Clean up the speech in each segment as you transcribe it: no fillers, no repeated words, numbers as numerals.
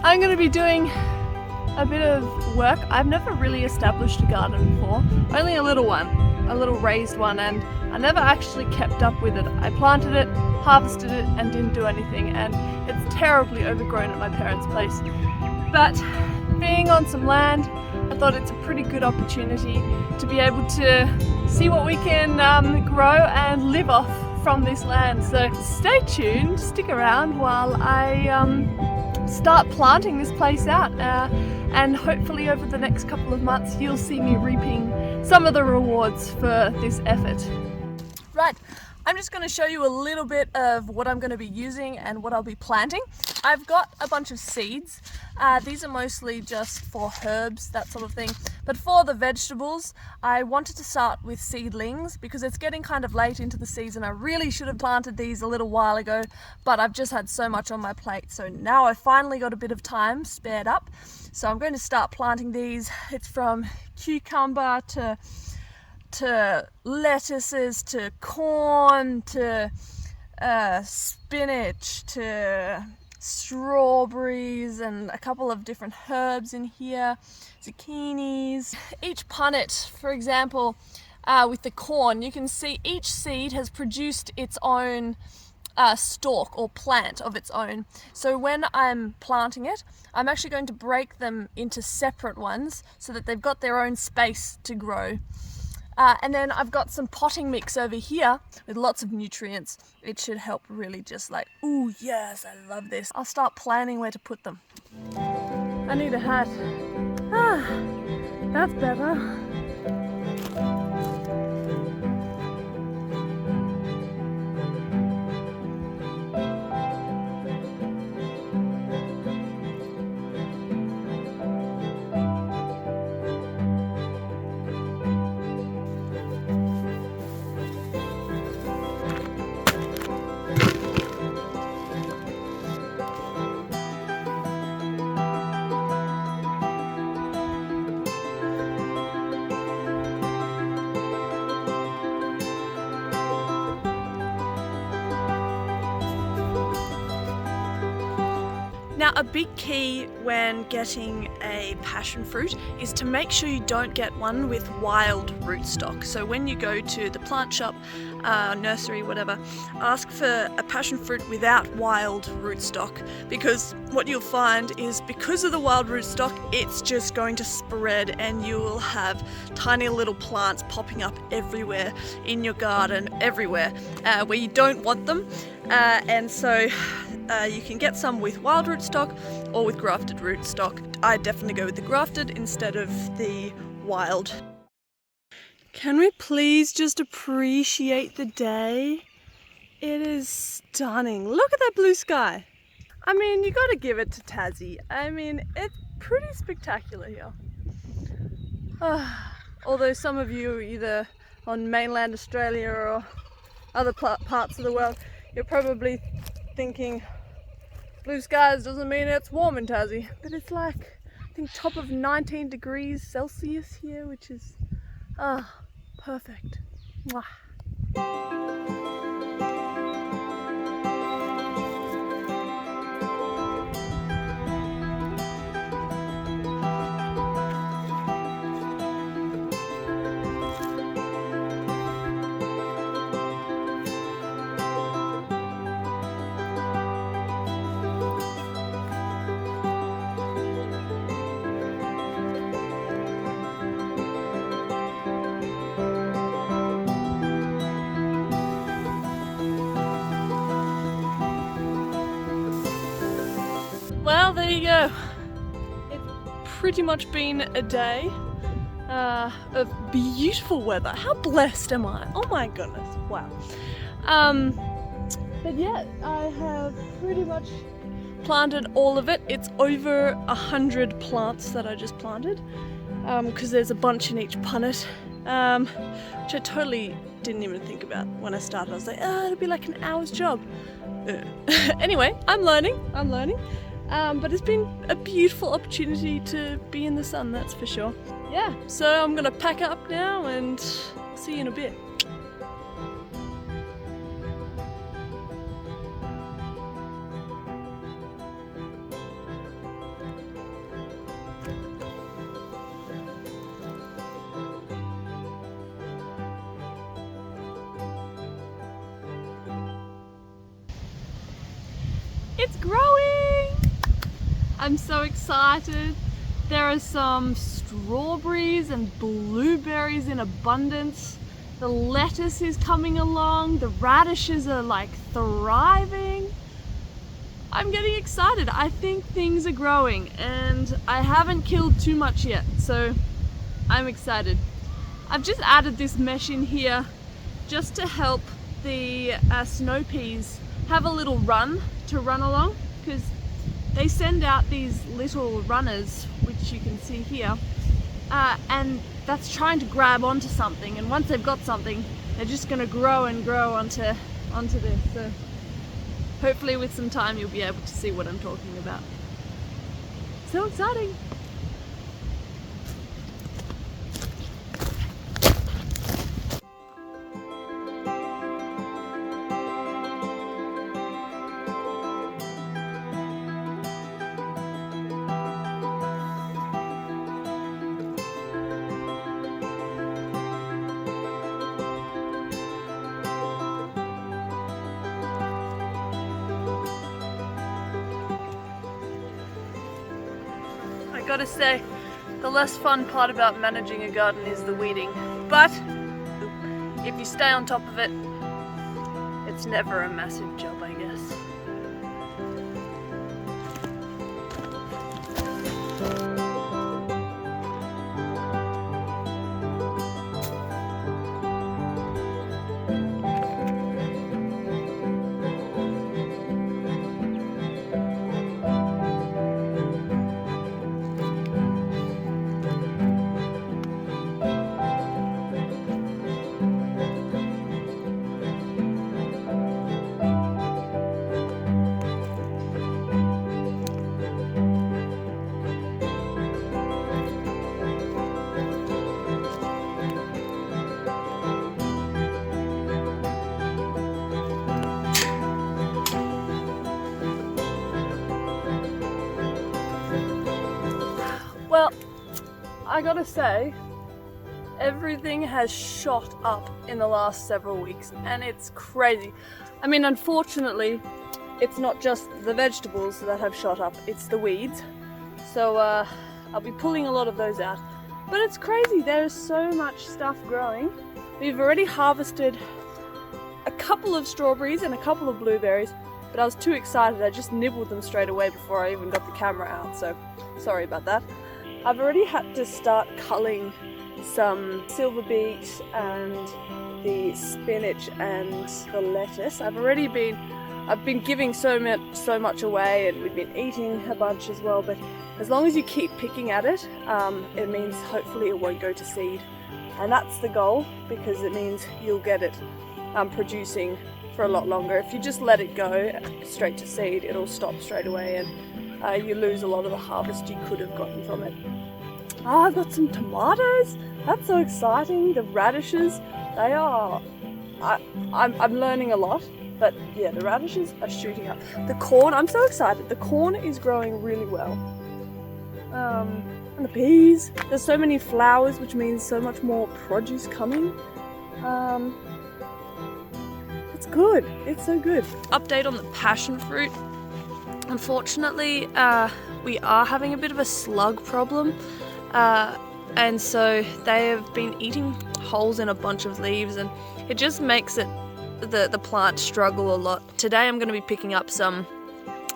I'm going to be doing a bit of work. I've never really established a garden before, only a little one, a little raised one, and I never actually kept up with it. I planted it, harvested it, and didn't do anything, and it's terribly overgrown at my parents' place. But being on some land, I thought it's a pretty good opportunity to be able to see what we can grow and live off from this land. So stay tuned, stick around while I start planting this place out, and hopefully over the next couple of months you'll see me reaping some of the rewards for this effort. Right, I'm just going to show you a little bit of what I'm going to be using and what I'll be planting. I've got a bunch of seeds. These are mostly just for herbs, that sort of thing. But for the vegetables, I wanted to start with seedlings because it's getting kind of late into the season. I really should have planted these a little while ago, but I've just had so much on my plate. So now I've finally got a bit of time spared up. So I'm going to start planting these. It's from cucumber to lettuces, to corn, to spinach, to strawberries, and a couple of different herbs in here, zucchinis. Each punnet, for example, with the corn, you can see each seed has produced its own stalk or plant of its own. So when I'm planting it, I'm actually going to break them into separate ones so that they've got their own space to grow. And then I've got some potting mix over here with lots of nutrients. It should help really just like, ooh yes, I love this. I'll start planning where to put them. I need a hat. That's better. Now, a big key when getting a passion fruit is to make sure you don't get one with wild rootstock. So when you go to the plant shop, nursery, whatever, ask for a passion fruit without wild rootstock, because what you'll find is because of the wild rootstock, it's just going to spread and you will have tiny little plants popping up everywhere in your garden, everywhere, where you don't want them. And so you can get some with wild rootstock or with grafted rootstock. I definitely go with the grafted instead of the wild. Can we please just appreciate the day? It is stunning. Look at that blue sky. I mean, you gotta give it to Tassie. I mean, it's pretty spectacular here. Although some of you are either on mainland Australia or other parts of the world, you're probably thinking, blue skies doesn't mean it's warm in Tassie. But it's like, I think, top of 19 degrees Celsius here, which is, perfect. Mwah. Well, there you go. It's pretty much been a day of beautiful weather. How blessed am I? Oh my goodness, wow. But yeah, I have pretty much planted all of it. It's over 100 plants that I just planted, because there's a bunch in each punnet, which I totally didn't even think about when I started. I was like, it'll be like an hour's job. Anyway, I'm learning. But it's been a beautiful opportunity to be in the sun, that's for sure. Yeah, so I'm gonna pack up now and see you in a bit. It's growing! I'm so excited. There are some strawberries and blueberries in abundance. The lettuce is coming along. The radishes are like thriving. I'm getting excited. I think things are growing and I haven't killed too much yet, so I'm excited. I've just added this mesh in here just to help the snow peas have a little run to run along, because they send out these little runners, which you can see here, and that's trying to grab onto something, and once they've got something, they're just going to grow and grow onto this. So hopefully with some time you'll be able to see what I'm talking about. So exciting! I gotta say, the less fun part about managing a garden is the weeding, but if you stay on top of it, it's never a massive job, I guess. Well, I gotta say, everything has shot up in the last several weeks and it's crazy. I mean, unfortunately, it's not just the vegetables that have shot up, it's the weeds. So I'll be pulling a lot of those out. But it's crazy, there is so much stuff growing. We've already harvested a couple of strawberries and a couple of blueberries, but I was too excited, I just nibbled them straight away before I even got the camera out, so sorry about that. I've already had to start culling some silver beet and the spinach and the lettuce. I've been giving so much away, and we've been eating a bunch as well, but as long as you keep picking at it, it means hopefully it won't go to seed. And that's the goal, because it means you'll get it producing for a lot longer. If you just let it go straight to seed, it'll stop straight away and you lose a lot of the harvest you could have gotten from it. Oh, I've got some tomatoes. That's so exciting. The radishes, they are... I'm learning a lot, but yeah, the radishes are shooting up. The corn, I'm so excited. The corn is growing really well. And the peas. There's so many flowers, which means so much more produce coming. It's good. It's so good. Update on the passion fruit. Unfortunately, we are having a bit of a slug problem, and so they have been eating holes in a bunch of leaves, and it just makes the plant struggle a lot. Today I'm going to be picking up some,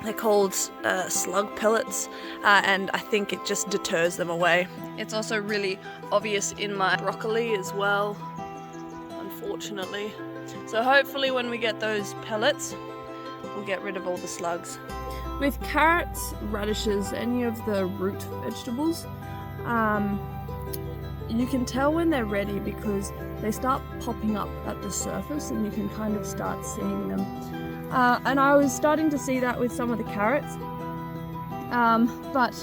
they're called slug pellets, and I think it just deters them away. It's also really obvious in my broccoli as well, unfortunately. So hopefully when we get those pellets, will get rid of all the slugs. With carrots, radishes, any of the root vegetables, you can tell when they're ready because they start popping up at the surface and you can kind of start seeing them. And I was starting to see that with some of the carrots, but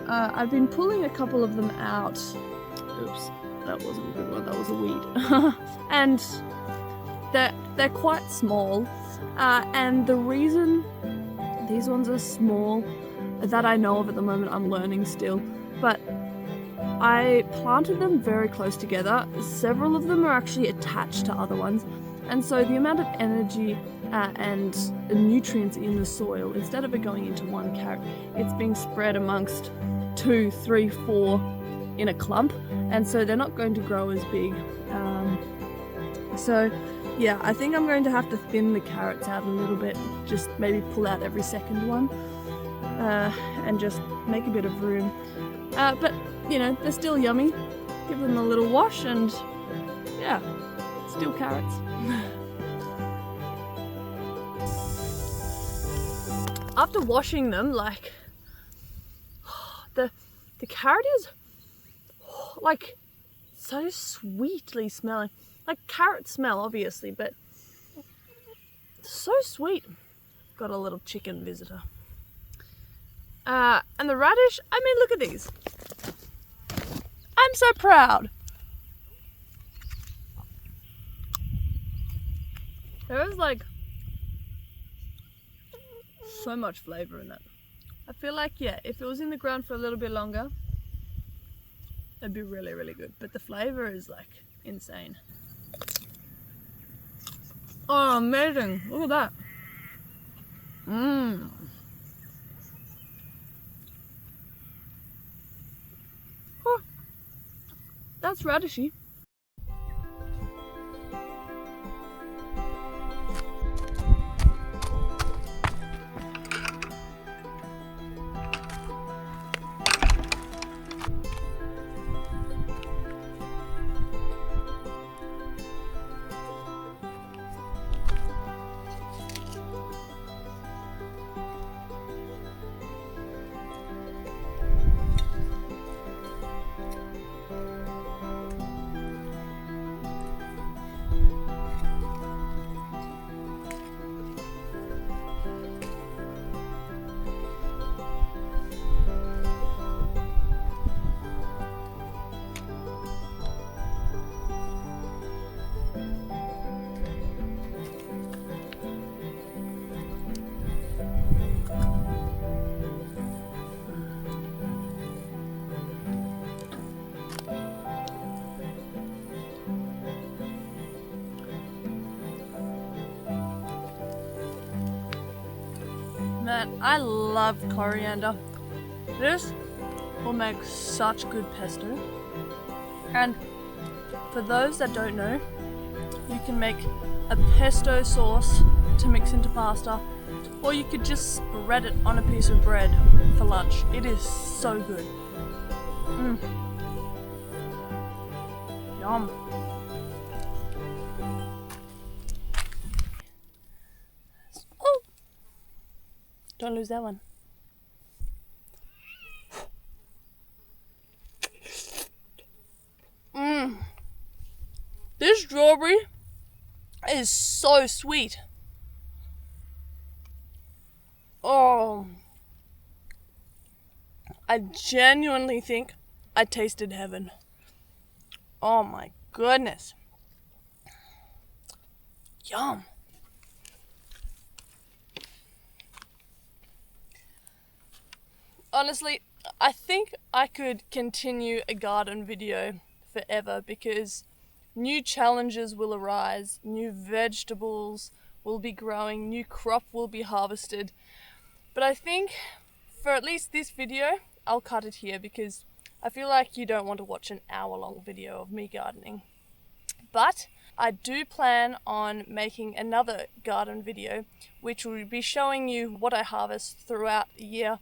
I've been pulling a couple of them out. Oops, that wasn't a good one, that was a weed. And they're quite small, and the reason these ones are small that I know of at the moment, I'm learning still, but I planted them very close together. Several of them are actually attached to other ones, and so the amount of energy and nutrients in the soil, instead of it going into one carrot, it's being spread amongst 2, 3, 4 in a clump, and so they're not going to grow as big. So yeah, I think I'm going to have to thin the carrots out a little bit, just maybe pull out every second one, and just make a bit of room. But you know, they're still yummy. Give them a little wash and yeah, still carrots. After washing them, like, the carrot is like so sweetly smelling. Like carrot smell, obviously, but so sweet. Got a little chicken visitor. And the radish, I mean, look at these. I'm so proud. There is like so much flavor in it. I feel like, yeah, if it was in the ground for a little bit longer, it'd be really, really good. But the flavor is like insane. Oh, amazing. Look at that. Mmm. Oh, that's radishy. Man, I love coriander. This will make such good pesto. And for those that don't know, you can make a pesto sauce to mix into pasta, or you could just spread it on a piece of bread for lunch. It is so good. Yum. Oh! Don't lose that one. This strawberry is so sweet. Oh, I genuinely think I tasted heaven. Oh my goodness. Yum. Honestly, I think I could continue a garden video forever because new challenges will arise, new vegetables will be growing, new crop will be harvested. But I think for at least this video, I'll cut it here because I feel like you don't want to watch an hour-long video of me gardening. But I do plan on making another garden video which will be showing you what I harvest throughout the year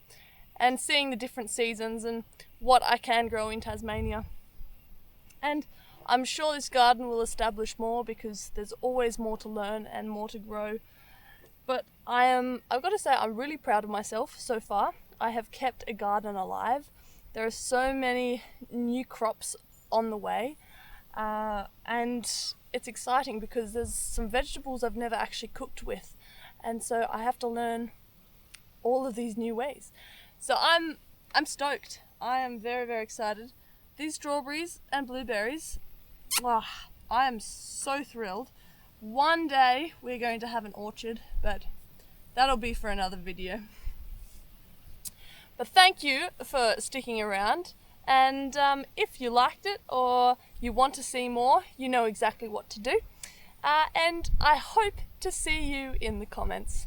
and seeing the different seasons and what I can grow in Tasmania. And I'm sure this garden will establish more because there's always more to learn and more to grow. But I've got to say, I'm really proud of myself so far. I have kept a garden alive. There are so many new crops on the way, and it's exciting because there's some vegetables I've never actually cooked with, and so I have to learn all of these new ways. So I'm stoked. I am very, very excited. These strawberries and blueberries, I am so thrilled. One day we're going to have an orchard, but that'll be for another video. But thank you for sticking around, and if you liked it or you want to see more, you know exactly what to do. And I hope to see you in the comments.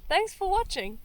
Thanks for watching.